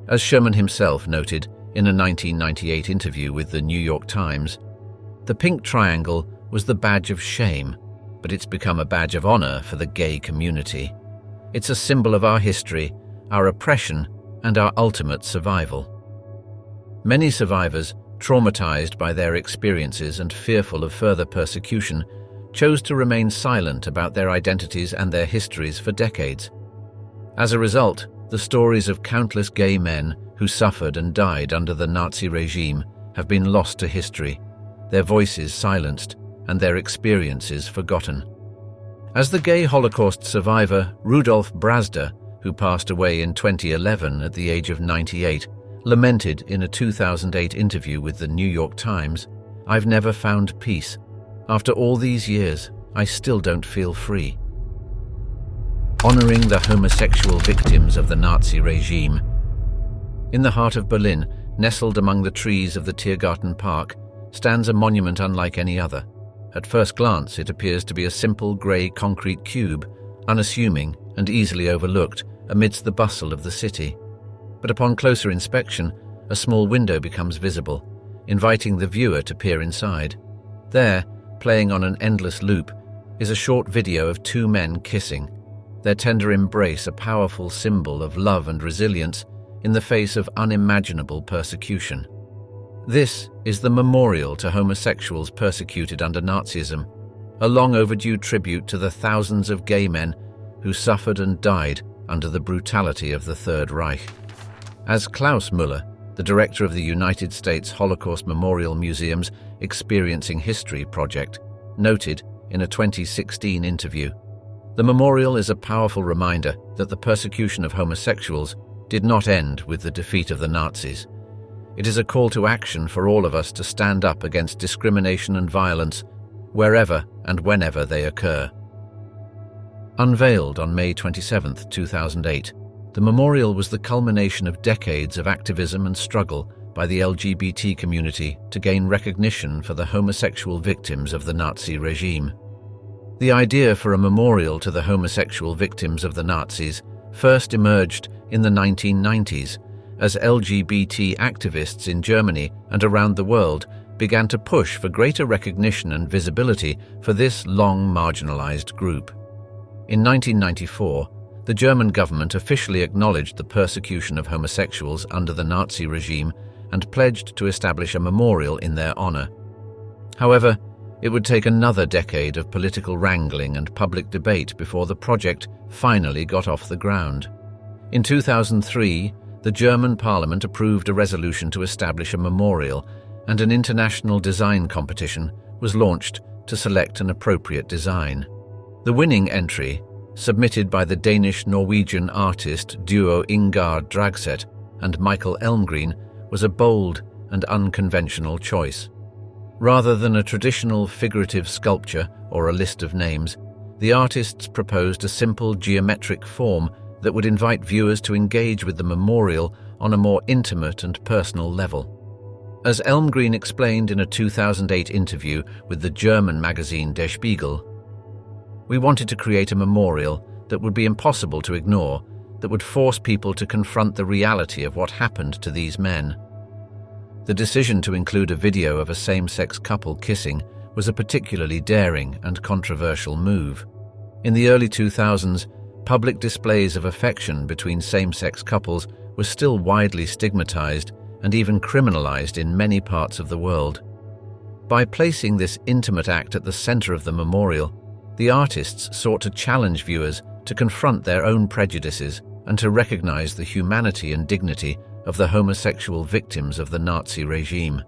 As Sherman himself noted in a 1998 interview with the New York Times, the pink triangle was the badge of shame, but it's become a badge of honor for the gay community. It's a symbol of our history, our oppression, and our ultimate survival. Many survivors, traumatized by their experiences and fearful of further persecution, chose to remain silent about their identities and their histories for decades. As a result, the stories of countless gay men who suffered and died under the Nazi regime have been lost to history, their voices silenced, and their experiences forgotten. As the gay Holocaust survivor Rudolf Brasda, who passed away in 2011 at the age of 98, lamented in a 2008 interview with the New York Times, "I've never found peace. After all these years, I still don't feel free." Honoring the homosexual victims of the Nazi regime. In the heart of Berlin, nestled among the trees of the Tiergarten Park, stands a monument unlike any other. At first glance, it appears to be a simple grey concrete cube, unassuming and easily overlooked amidst the bustle of the city. But upon closer inspection, a small window becomes visible, inviting the viewer to peer inside. There, playing on an endless loop, is a short video of two men kissing, their tender embrace a powerful symbol of love and resilience in the face of unimaginable persecution. This is the memorial to homosexuals persecuted under Nazism, a long overdue tribute to the thousands of gay men who suffered and died under the brutality of the Third Reich. As Klaus Müller, the director of the United States Holocaust Memorial Museum's Experiencing History project, noted in a 2016 interview, the memorial is a powerful reminder that the persecution of homosexuals did not end with the defeat of the Nazis. It is a call to action for all of us to stand up against discrimination and violence, wherever and whenever they occur. Unveiled on May 27, 2008, the memorial was the culmination of decades of activism and struggle by the LGBT community to gain recognition for the homosexual victims of the Nazi regime. The idea for a memorial to the homosexual victims of the Nazis first emerged in the 1990s as LGBT activists in Germany and around the world began to push for greater recognition and visibility for this long marginalized group. In 1994, the German government officially acknowledged the persecution of homosexuals under the Nazi regime and pledged to establish a memorial in their honor. However, it would take another decade of political wrangling and public debate before the project finally got off the ground. In 2003, the German parliament approved a resolution to establish a memorial, and an international design competition was launched to select an appropriate design. The winning entry, submitted by the Danish-Norwegian artist duo Ingar Dragset and Michael Elmgreen, was a bold and unconventional choice. Rather than a traditional figurative sculpture or a list of names, the artists proposed a simple geometric form that would invite viewers to engage with the memorial on a more intimate and personal level. As Elmgreen explained in a 2008 interview with the German magazine Der Spiegel, "We wanted to create a memorial that would be impossible to ignore, that would force people to confront the reality of what happened to these men." The decision to include a video of a same-sex couple kissing was a particularly daring and controversial move. In the early 2000s, public displays of affection between same-sex couples were still widely stigmatized and even criminalized in many parts of the world. By placing this intimate act at the center of the memorial, the artists sought to challenge viewers to confront their own prejudices and to recognize the humanity and dignity of the homosexual victims of the Nazi regime.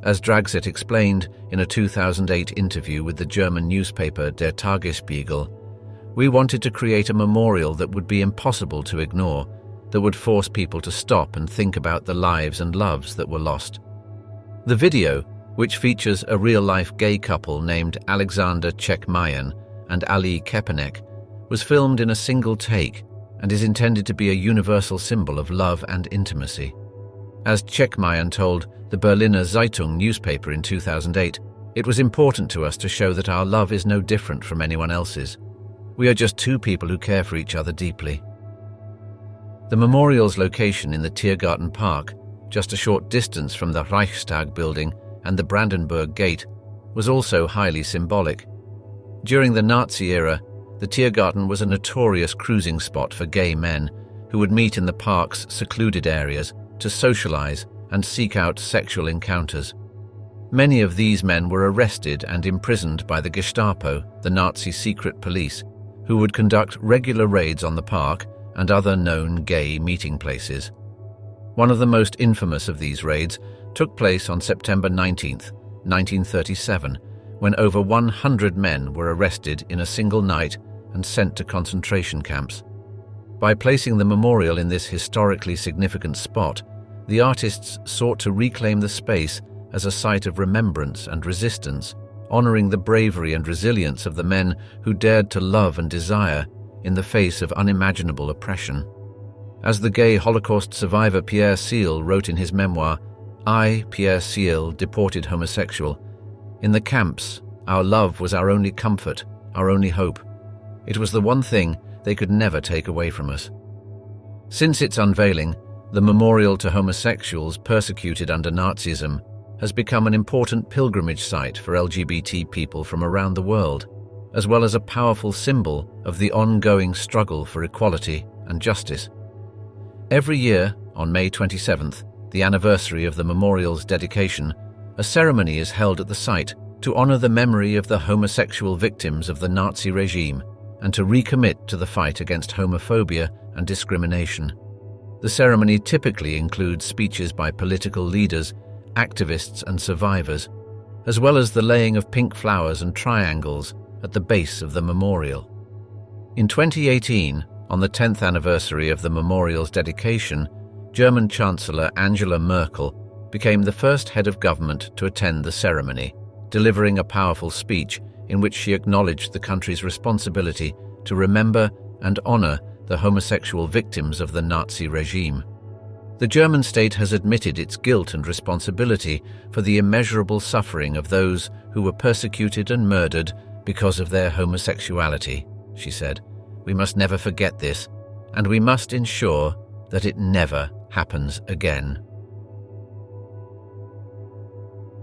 As Dragset explained in a 2008 interview with the German newspaper Der Tagesspiegel, "We wanted to create a memorial that would be impossible to ignore, that would force people to stop and think about the lives and loves that were lost." The video, which features a real-life gay couple named Alexander Czechmayan and Ali Kepenek, was filmed in a single take and is intended to be a universal symbol of love and intimacy. As Czechmayan told the Berliner Zeitung newspaper in 2008, "It was important to us to show that our love is no different from anyone else's. We are just two people who care for each other deeply." The memorial's location in the Tiergarten Park, just a short distance from the Reichstag building and the Brandenburg Gate, was also highly symbolic. During the Nazi era, the Tiergarten was a notorious cruising spot for gay men who would meet in the park's secluded areas to socialize and seek out sexual encounters. Many of these men were arrested and imprisoned by the Gestapo, the Nazi secret police, who would conduct regular raids on the park and other known gay meeting places. One of the most infamous of these raids took place on September 19, 1937, when over 100 men were arrested in a single night and sent to concentration camps. By placing the memorial in this historically significant spot, the artists sought to reclaim the space as a site of remembrance and resistance, honoring the bravery and resilience of the men who dared to love and desire in the face of unimaginable oppression. As the gay Holocaust survivor Pierre Seal wrote in his memoir, "I, Pierre Seal, deported homosexual. In the camps, our love was our only comfort, our only hope. It was the one thing they could never take away from us." Since its unveiling, the memorial to homosexuals persecuted under Nazism has become an important pilgrimage site for LGBT people from around the world, as well as a powerful symbol of the ongoing struggle for equality and justice. Every year, on May 27th, the anniversary of the memorial's dedication, a ceremony is held at the site to honor the memory of the homosexual victims of the Nazi regime and to recommit to the fight against homophobia and discrimination. The ceremony typically includes speeches by political leaders, activists and survivors, as well as the laying of pink flowers and triangles at the base of the memorial. In 2018, on the 10th anniversary of the memorial's dedication, German Chancellor Angela Merkel became the first head of government to attend the ceremony, delivering a powerful speech in which she acknowledged the country's responsibility to remember and honor the homosexual victims of the Nazi regime. The German state has admitted its guilt and responsibility for the immeasurable suffering of those who were persecuted and murdered because of their homosexuality, she said. "We must never forget this, and we must ensure that it never happens again."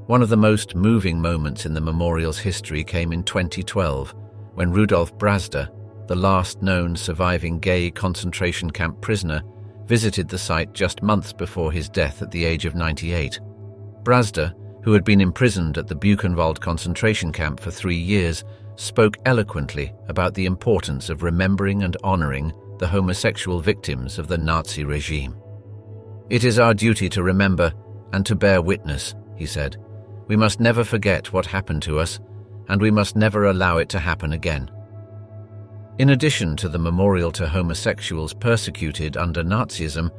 One of the most moving moments in the memorial's history came in 2012, when Rudolf Brasder, the last known surviving gay concentration camp prisoner, visited the site just months before his death at the age of 98. Brasder, who had been imprisoned at the Buchenwald concentration camp for 3 years, spoke eloquently about the importance of remembering and honoring the homosexual victims of the Nazi regime. "It is our duty to remember and to bear witness," he said. "We must never forget what happened to us, and we must never allow it to happen again." In addition to the memorial to homosexuals persecuted under Nazism,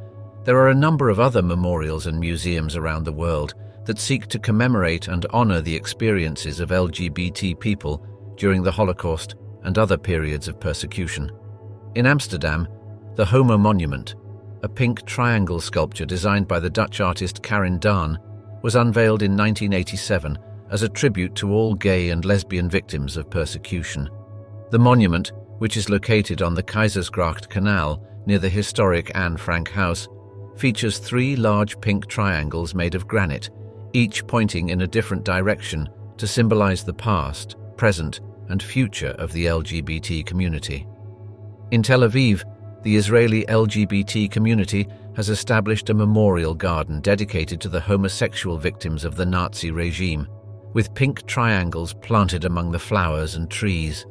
there are a number of other memorials and museums around the world that seek to commemorate and honor the experiences of LGBT people during the Holocaust and other periods of persecution. In Amsterdam, the Homo Monument, a pink triangle sculpture designed by the Dutch artist Karin Daan, was unveiled in 1987 as a tribute to all gay and lesbian victims of persecution. The monument, which is located on the Keizersgracht Canal near the historic Anne Frank House, features 3 large pink triangles made of granite, each pointing in a different direction to symbolize the past, present, and future of the LGBT community. In Tel Aviv, the Israeli LGBT community has established a memorial garden dedicated to the homosexual victims of the Nazi regime, with pink triangles planted among the flowers and trees.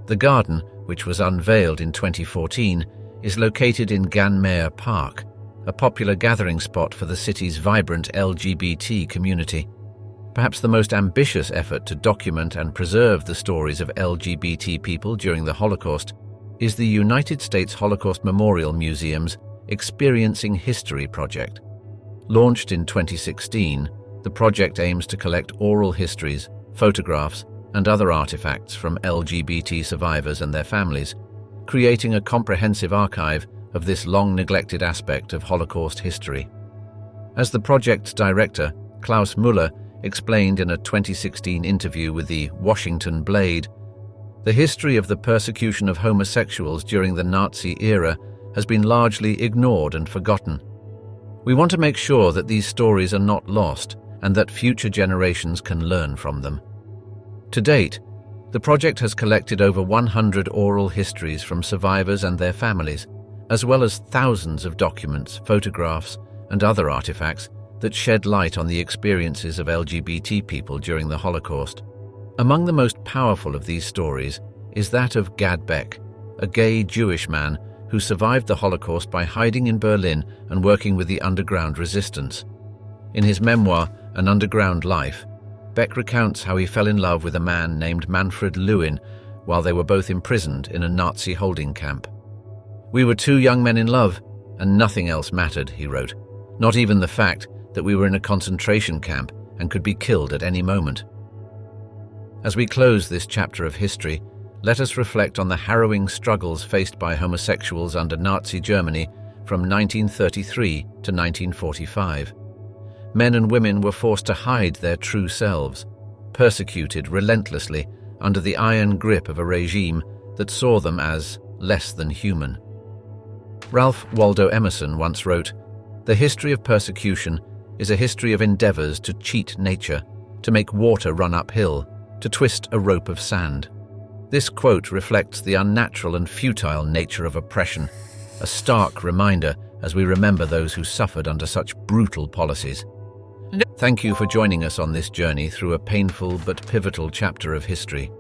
The garden, which was unveiled in 2014, is located in Gan Meir Park, a popular gathering spot for the city's vibrant LGBT community. Perhaps the most ambitious effort to document and preserve the stories of LGBT people during the Holocaust is the United States Holocaust Memorial Museum's Experiencing History project. Launched in 2016, the project aims to collect oral histories, photographs, and other artifacts from LGBT survivors and their families, creating a comprehensive archive of this long-neglected aspect of Holocaust history. As the project's director, Klaus Müller, explained in a 2016 interview with the Washington Blade, the history of the persecution of homosexuals during the Nazi era has been largely ignored and forgotten. We want to make sure that these stories are not lost and that future generations can learn from them. To date, the project has collected over 100 oral histories from survivors and their families, as well as thousands of documents, photographs, and other artifacts that shed light on the experiences of LGBT people during the Holocaust. Among the most powerful of these stories is that of Gad Beck, a gay Jewish man who survived the Holocaust by hiding in Berlin and working with the underground resistance. In his memoir, An Underground Life, Beck recounts how he fell in love with a man named Manfred Lewin while they were both imprisoned in a Nazi holding camp. "We were two young men in love, and nothing else mattered," he wrote. "Not even the fact that we were in a concentration camp and could be killed at any moment." As we close this chapter of history, let us reflect on the harrowing struggles faced by homosexuals under Nazi Germany from 1933 to 1945. Men and women were forced to hide their true selves, persecuted relentlessly under the iron grip of a regime that saw them as less than human. Ralph Waldo Emerson once wrote, "The history of persecution is a history of endeavors to cheat nature, to make water run uphill, to twist a rope of sand." This quote reflects the unnatural and futile nature of oppression, a stark reminder as we remember those who suffered under such brutal policies. Thank you for joining us on this journey through a painful but pivotal chapter of history.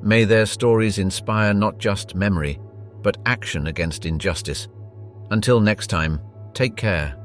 May their stories inspire not just memory, but action against injustice. Until next time, take care.